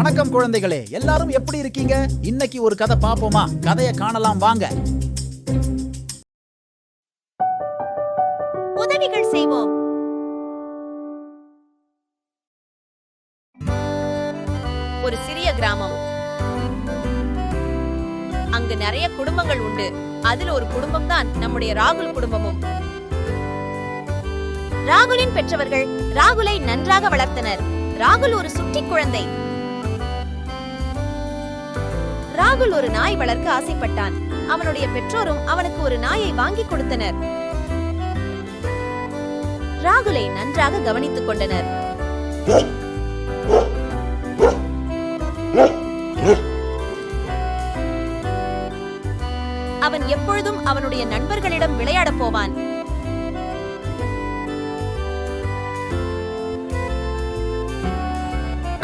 வணக்கம் குழந்தைகளே, எல்லாரும் எப்படி இருக்கீங்க? இன்னைக்கு ஒரு கதை பாப்போமா? கதையை காணலாம் வாங்க. உதவிகள் செய்வோம். ஒரு சிறிய கிராமம். அங்கு நிறைய குடும்பங்கள் உண்டு. அதில் ஒரு குடும்பம் தான் நம்முடைய ராகுல் குடும்பமும். ராகுலின் பெற்றவர்கள் ராகுலை நன்றாக வளர்த்தனர். ராகுல் ஒரு சுட்டி குழந்தை. ராகுல் ஒரு நாய் வளர்க்க ஆசைப்பட்டான். அவனுடைய பெற்றோரும் அவனுக்கு ஒரு நாயை வாங்கி கொடுத்தனர். ராகுலை நன்றாக கவனித்துக் கொண்டனர். அவன் எப்பொழுதும் அவனுடைய நண்பர்களிடம் விளையாடப் போவான்.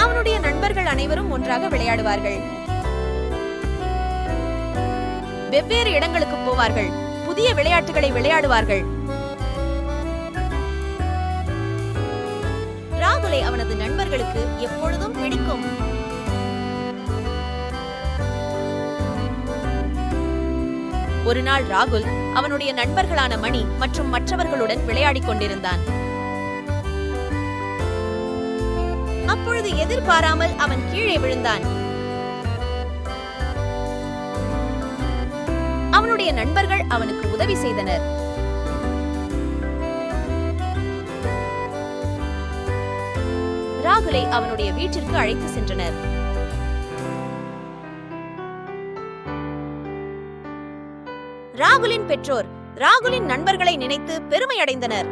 அவனுடைய நண்பர்கள் அனைவரும் ஒன்றாக விளையாடுவார்கள். வெவ்வேறு இடங்களுக்கு போவார்கள். புதிய விளையாட்டுகளை விளையாடுவார்கள். ராகுலை அவனது நண்பர்களுக்கு எப்பொழுதும் பிடிக்கும். ஒரு நாள் ராகுல் அவனுடைய நண்பர்களான மணி மற்றும் மற்றவர்களுடன் விளையாடிக் கொண்டிருந்தான். அப்பொழுது எதிர்பாராமல் அவன் கீழே விழுந்தான். அவனுடைய நண்பர்கள் அவனுக்கு உதவி செய்தனர். ராகுலை அவனுடைய வீட்டிற்கு அழைத்து சென்றனர். ராகுலின் பெற்றோர் ராகுலின் நண்பர்களை நினைத்து பெருமை அடைந்தனர்.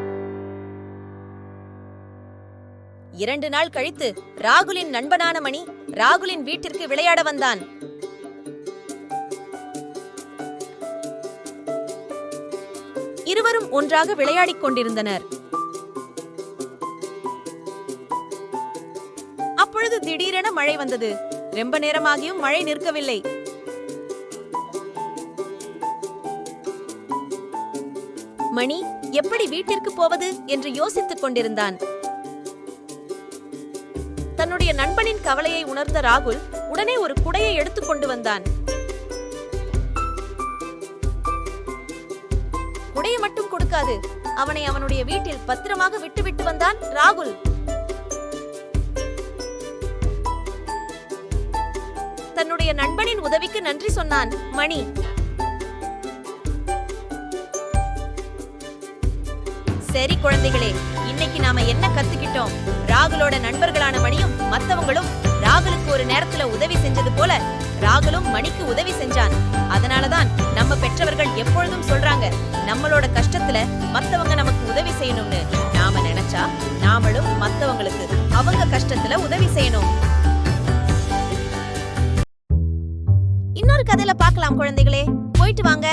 2 நாள் கழித்து ராகுலின் நண்பனான மணி ராகுலின் வீட்டிற்கு விளையாட வந்தான். இருவரும் ஒன்றாக விளையாடிக் கொண்டிருந்தனர். அப்பொழுது திடீரென மழை வந்தது. ரொம்ப நேரமாகியும் மழை நிற்கவில்லை. மணி எப்படி வீட்டிற்கு போவது என்று யோசித்துக் கொண்டிருந்தான். தன்னுடைய நண்பனின் கவலையை உணர்ந்த ராகுல் உடனே ஒரு குடையை எடுத்துக் கொண்டு வந்தான். குடையை மட்டும் கொடுக்காது, அவனை அவனுடைய வீட்டில் பத்திரமாக விட்டுவிட்டு வந்தான் ராகுல். தன்னுடைய நண்பனின் உதவிக்கு நன்றி சொன்னான் மணி. சரி குழந்தைகளே, இன்னைக்கு நாம என்ன கத்துக்கிட்டோம்? ராகுலோட நண்பர்களான மணியும் மத்தவங்களும் ராகுலுக்கு ஒரு நேரத்துல உதவி செஞ்சது போல ராகுலும் மணிக்கு உதவி செஞ்சான். அதனாலதான் நம்ம பெற்றவர்கள் எப்பொழுதும் சொல்றாங்க, நம்மளோட கஷ்டத்துல மத்தவங்க நமக்கு உதவி செய்யணும்னு. நாம நினைச்சா நாமளும் மத்தவங்களுக்கு அவங்க கஷ்டத்துல உதவி செய்யணும். இன்னொரு கதையில பார்க்கலாம் குழந்தைகளே. போயிட்டு வாங்க.